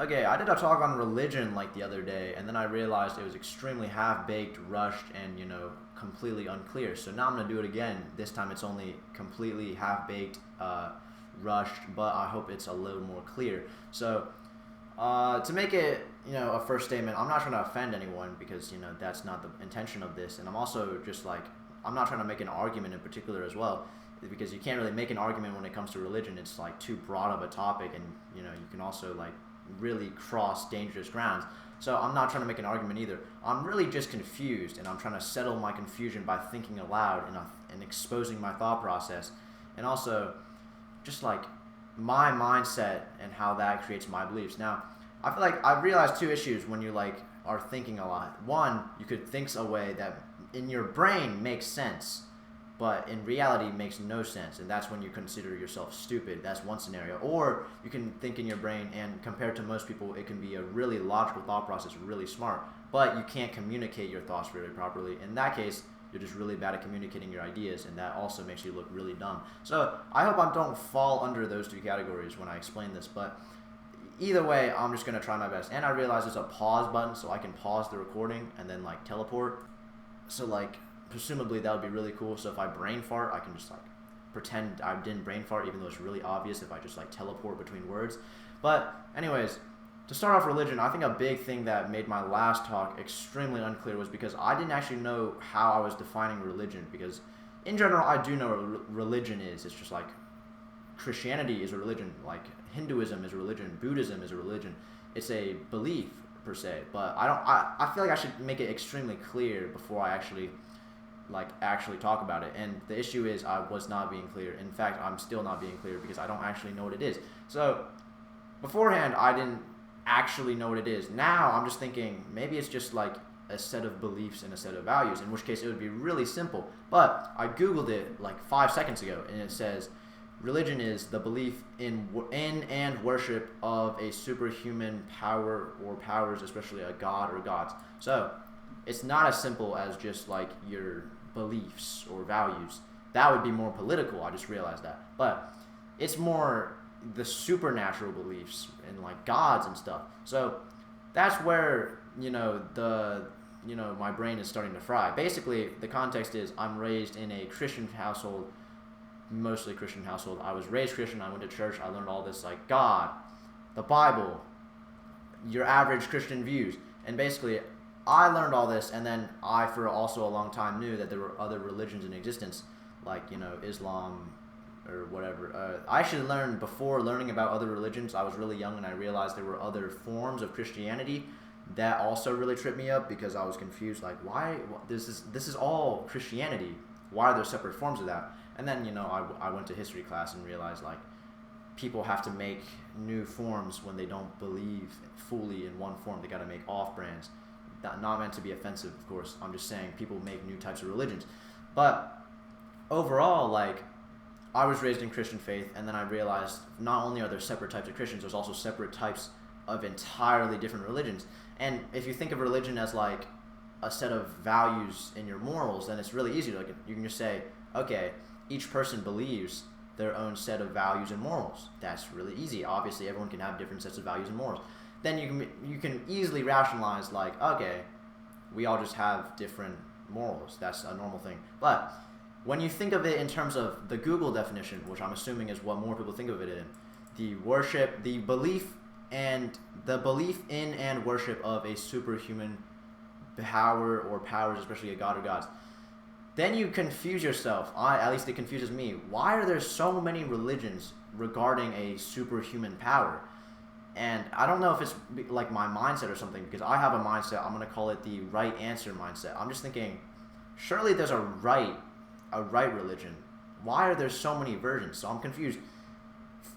Okay, I did a talk on religion like the other day, and then I realized it was extremely half-baked, rushed, and completely unclear. So now I'm gonna do it again. This time it's only completely half-baked, rushed, but I hope it's a little more clear. So to make it, a first statement, I'm not trying to offend anyone because that's not the intention of this, and I'm also just like I'm not trying to make an argument in particular as well, because you can't really make an argument when it comes to religion. It's like too broad of a topic, and you can also like really cross dangerous grounds. So I'm not trying to make an argument either. I'm really just confused, and I'm trying to settle my confusion by thinking aloud and exposing my thought process, and also just like my mindset and how that creates my beliefs. Now, I feel like I've realized two issues when you like are thinking a lot. One, you could think a way that in your brain makes sense, but in reality makes no sense, and that's when you consider yourself stupid. That's one scenario. Or you can think in your brain, and compared to most people, it can be a really logical thought process, really smart, but you can't communicate your thoughts very properly. In that case, you're just really bad at communicating your ideas, and that also makes you look really dumb. So I hope I don't fall under those two categories when I explain this, but either way, I'm just gonna try my best. And I realize there's a pause button, so I can pause the recording and then like teleport. So like presumably that would be really cool. So if I brain fart, I can just like pretend I didn't brain fart, even though it's really obvious if I just like teleport between words. But anyways, to start off religion, I think a big thing that made my last talk extremely unclear was because I didn't actually know how I was defining religion. Because in general, I do know what religion is. It's just like Christianity is a religion, like Hinduism is a religion, Buddhism is a religion. It's a belief per se, but I feel like I should make it extremely clear before I actually talk about it. And the issue is I was not being clear. In fact, I'm still not being clear because I don't actually know what it is. So beforehand, I didn't actually know what it is. Now I'm just thinking maybe it's just like a set of beliefs and a set of values, in which case it would be really simple. But I Googled it like 5 seconds ago, and it says religion is the belief in and worship of a superhuman power or powers, especially a god or gods. So it's not as simple as just like your beliefs or values. That would be more political. I just realized that. But it's more the supernatural beliefs and like gods and stuff. So that's where my brain is starting to fry. Basically, the context is I'm raised in a Christian household, mostly Christian household. I was raised Christian. I went to church. I learned all this like God, the Bible, your average Christian views, and basically I learned all this, and then I for also a long time knew that there were other religions in existence, like Islam or whatever. I actually learned before learning about other religions. I was really young, and I realized there were other forms of Christianity that also really tripped me up because I was confused. Like, why this is all Christianity? Why are there separate forms of that? And then I went to history class and realized like people have to make new forms when they don't believe fully in one form. They got to make off brands. Not meant to be offensive, of course. I'm just saying people make new types of religions. But overall, like, I was raised in Christian faith, and then I realized not only are there separate types of Christians, there's also separate types of entirely different religions. And if you think of religion as like a set of values in your morals, then it's really easy. Like, you can just say, okay, each person believes their own set of values and morals. That's really easy. Obviously, everyone can have different sets of values and morals. Then you can easily rationalize like, okay, we all just have different morals. That's a normal thing. But when you think of it in terms of the Google definition, which I'm assuming is what more people think of it in, the belief in and worship of a superhuman power or powers, especially a god or gods, then you confuse yourself. At least it confuses me. Why are there so many religions regarding a superhuman power? And I don't know if it's like my mindset or something, because I have a mindset. I'm going to call it the right answer mindset. I'm just thinking, surely there's a right religion. Why are there so many versions? So I'm confused.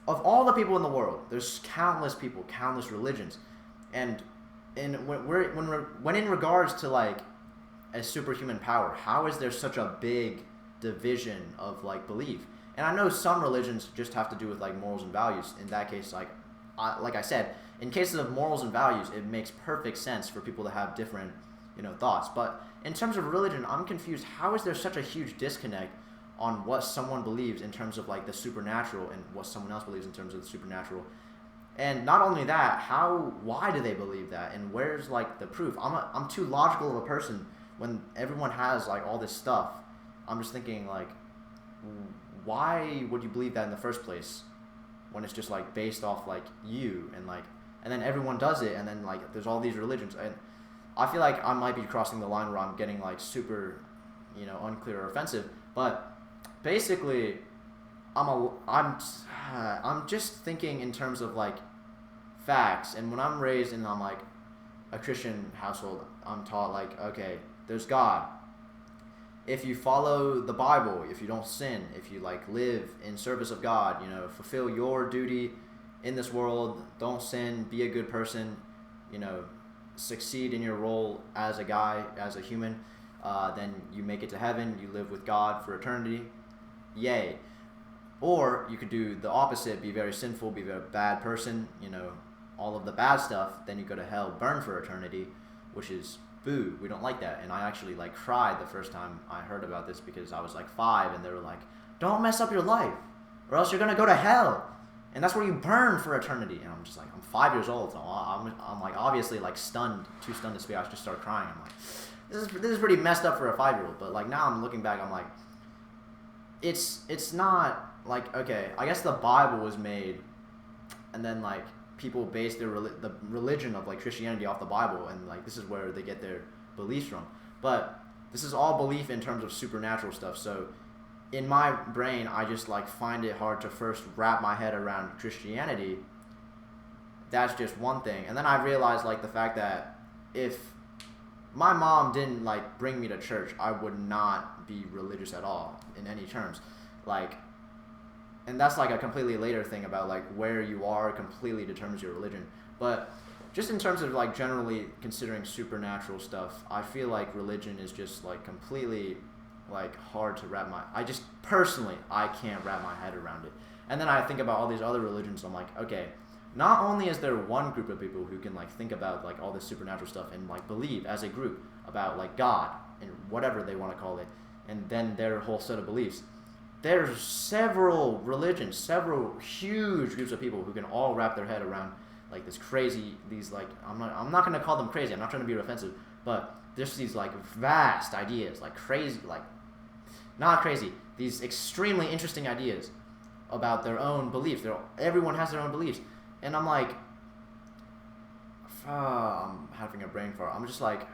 Of all the people in the world, there's countless people, countless religions. And when in regards to like a superhuman power, how is there such a big division of like belief? And I know some religions just have to do with like morals and values. In that case, like I said, in cases of morals and values, it makes perfect sense for people to have different, thoughts. But in terms of religion, I'm confused. How is there such a huge disconnect on what someone believes in terms of like the supernatural and what someone else believes in terms of the supernatural? And not only that, why do they believe that, and where's like the proof? I'm too logical of a person when everyone has like all this stuff. I'm just thinking like, why would you believe that in the first place when it's just like based off like you, and then everyone does it, and then like there's all these religions. And I feel like I might be crossing the line where I'm getting like super, unclear or offensive, but basically I'm just thinking in terms of like facts. And when I'm raised in like a Christian household, I'm taught like, okay, there's God. If you follow the Bible, if you don't sin, if you like live in service of God, fulfill your duty in this world, don't sin, be a good person, succeed in your role as a guy, as a human, then you make it to heaven, you live with God for eternity. Yay. Or you could do the opposite, be very sinful, be a very bad person, all of the bad stuff, then you go to hell, burn for eternity, which is boo, we don't like that. And I actually like cried the first time I heard about this, because I was like 5 and they were like, don't mess up your life or else you're going to go to hell. And that's where you burn for eternity. And I'm just like, I'm 5 years old, so I'm like obviously like stunned, too stunned to speak. I just started crying. I'm like, this is pretty messed up for a 5-year-old. But like now I'm looking back, I'm like, it's not like, okay, I guess the Bible was made, and then like people base the religion of like Christianity off the Bible, and like this is where they get their beliefs from. But this is all belief in terms of supernatural stuff. So in my brain, I just like find it hard to first wrap my head around Christianity. That's just one thing. And then I realized like the fact that if my mom didn't like bring me to church, I would not be religious at all in any terms. Like, and that's like a completely later thing about like where you are completely determines your religion. But just in terms of like generally considering supernatural stuff, I feel like religion is just like completely like hard to I can't wrap my head around it. And then I think about all these other religions. I'm like, okay, not only is there one group of people who can like think about like all this supernatural stuff and like believe as a group about like God and whatever they want to call it, and then their whole set of beliefs. There's several religions, several huge groups of people who can all wrap their head around like these like, I'm not going to call them crazy. I'm not trying to be offensive, but there's these like vast ideas, like crazy, like not crazy, these extremely interesting ideas about their own beliefs. Everyone has their own beliefs. And I'm like, I'm having a brain fart. I'm just like,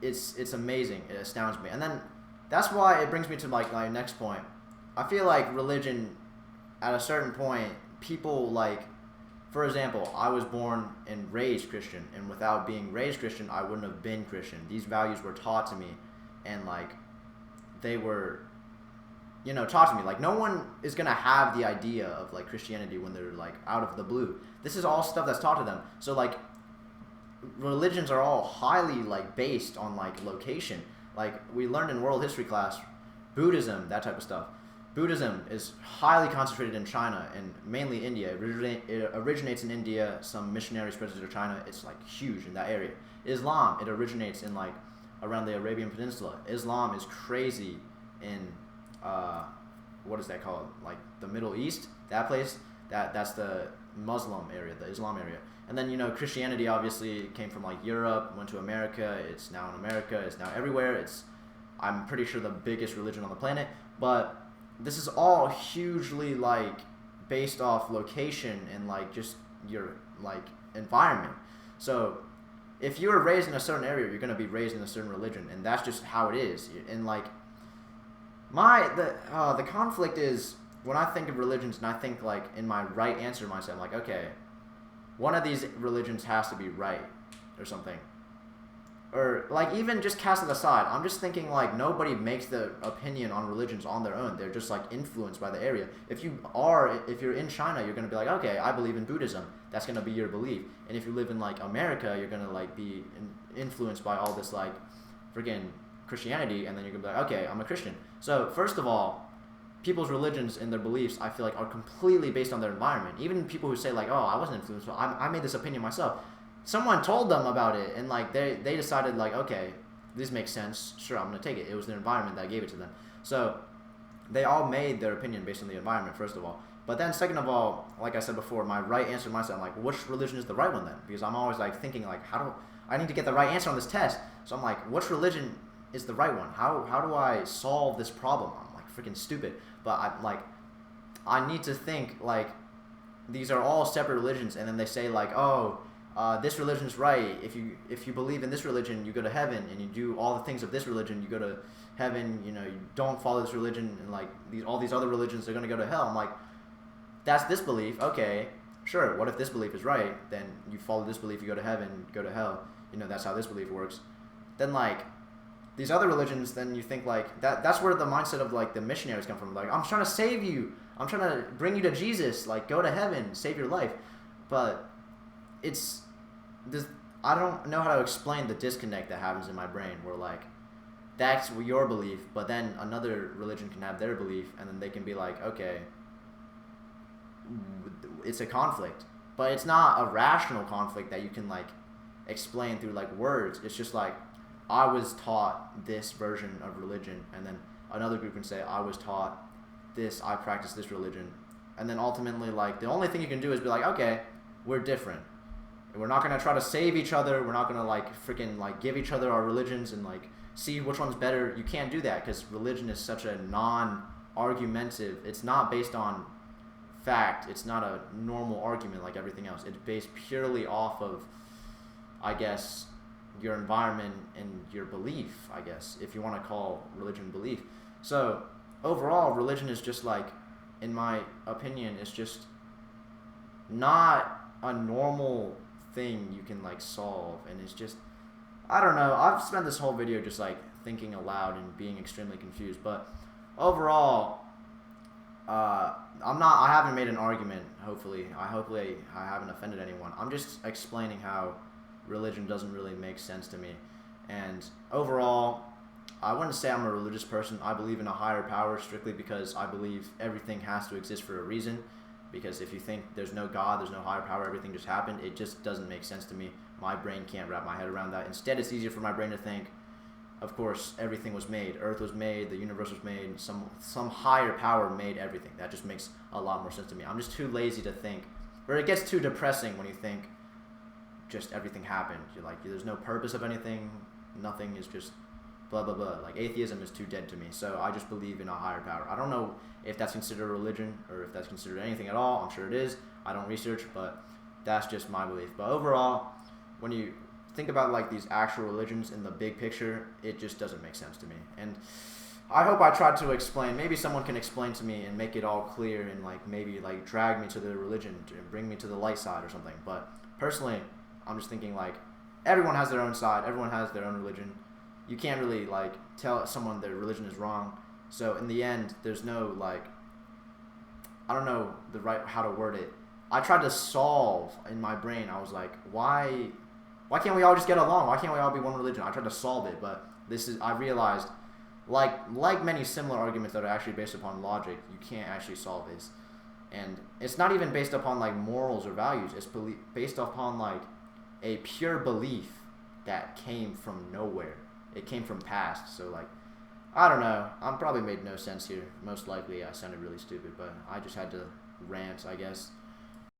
it's amazing. It astounds me. And then that's why it brings me to like my next point. I feel like religion, at a certain point, people like, for example, I was born and raised Christian, and without being raised Christian, I wouldn't have been Christian. These values were taught to me, and like, they were, taught to me. Like, no one is gonna have the idea of like Christianity when they're like out of the blue. This is all stuff that's taught to them. So like, religions are all highly like based on like location. Like we learned in world history class, Buddhism, that type of stuff. Buddhism is highly concentrated in China and mainly India. It originates in India. Some missionaries spread it to China. It's like huge in that area. Islam, it originates in like around the Arabian Peninsula. Islam is crazy in what is that called? Like the Middle East. That place. That's the Muslim area, the Islam area. And then Christianity obviously came from like Europe, went to America. It's now in America. It's now everywhere. I'm pretty sure the biggest religion on the planet. But this is all hugely like based off location and like just your like environment. So if you were raised in a certain area, you're gonna be raised in a certain religion, and that's just how it is. And like the conflict is when I think of religions and I think like in my right answer mindset, I'm like, okay, one of these religions has to be right or something. Or like even just cast it aside, I'm just thinking like nobody makes the opinion on religions on their own. They're just like influenced by the area. If you're in China, you're gonna be like, okay, I believe in Buddhism. That's gonna be your belief. And if you live in like America, you're gonna like be influenced by all this like freaking Christianity, and then you're gonna be like, okay, I'm a Christian. So first of all, people's religions and their beliefs, I feel like, are completely based on their environment. Even people who say like, oh, I wasn't influenced, I made this opinion myself. Someone told them about it, and like they decided like, okay, this makes sense. Sure, I'm gonna take it. It was their environment that gave it to them. So they all made their opinion based on the environment, first of all. But then second of all, like I said before, my right answer to myself, I'm like, which religion is the right one then? Because I'm always like thinking like, I need to get the right answer on this test. So I'm like, which religion is the right one? How do I solve this problem? I'm like freaking stupid. But I need to think like these are all separate religions, and then they say like, oh, this religion is right. If you believe in this religion, you go to heaven, and you do all the things of this religion, you go to heaven. You know, you don't follow this religion, and like all these other religions are gonna go to hell. I'm like, that's this belief. Okay, sure. What if this belief is right? Then you follow this belief, you go to heaven, go to hell. You know, that's how this belief works. Then like these other religions, then you think like that's where the mindset of like the missionaries come from. Like, I'm trying to save you. I'm trying to bring you to Jesus. Like, go to heaven, save your life. But it's this. I don't know how to explain the disconnect that happens in my brain where like that's your belief, but then another religion can have their belief, and then they can be like, okay, it's a conflict, but it's not a rational conflict that you can like explain through like words. It's just like, I was taught this version of religion, and then another group can say, I was taught this, I practice this religion, and then ultimately like the only thing you can do is be like, okay, we're different. We're not gonna try to save each other. We're not gonna like freaking like give each other our religions and like see which one's better. You can't do that because religion is such a non-argumentative. It's not based on fact. It's not a normal argument like everything else. It's based purely off of, I guess, your environment and your belief, I guess, if you want to call religion belief. So overall, religion is just like, in my opinion, it's just not a normal thing you can like solve, and it's just, I don't know. I've spent this whole video just like thinking aloud and being extremely confused, but overall, I haven't made an argument. Hopefully I haven't offended anyone. I'm just explaining how religion doesn't really make sense to me, and overall, I wouldn't say I'm a religious person. I believe in a higher power strictly because I believe everything has to exist for a reason. Because if you think there's no God, there's no higher power, everything just happened, it just doesn't make sense to me. My brain can't wrap my head around that. Instead, it's easier for my brain to think, of course, everything was made. Earth was made, the universe was made, some higher power made everything. That just makes a lot more sense to me. I'm just too lazy to think, or it gets too depressing when you think just everything happened. You're like, there's no purpose of anything, nothing is just blah, blah, blah. Like, atheism is too dead to me. So I just believe in a higher power. I don't know if that's considered a religion or if that's considered anything at all. I'm sure it is. I don't research, but that's just my belief. But overall, when you think about like these actual religions in the big picture, it just doesn't make sense to me. And I hope I tried to explain. Maybe someone can explain to me and make it all clear and like maybe like drag me to the religion and bring me to the light side or something. But personally, I'm just thinking like everyone has their own side. Everyone has their own religion. You can't really like tell someone their religion is wrong. So in the end, there's no like, I don't know how to word it. I tried to solve in my brain. I was like, why can't we all just get along? Why can't we all be one religion? I tried to solve it, but I realized like many similar arguments that are actually based upon logic, you can't actually solve this. And it's not even based upon like morals or values. It's based upon like a pure belief that came from nowhere. It came from past. So like, I don't know. I'm probably made no sense here. Most likely I sounded really stupid, but I just had to rant, I guess.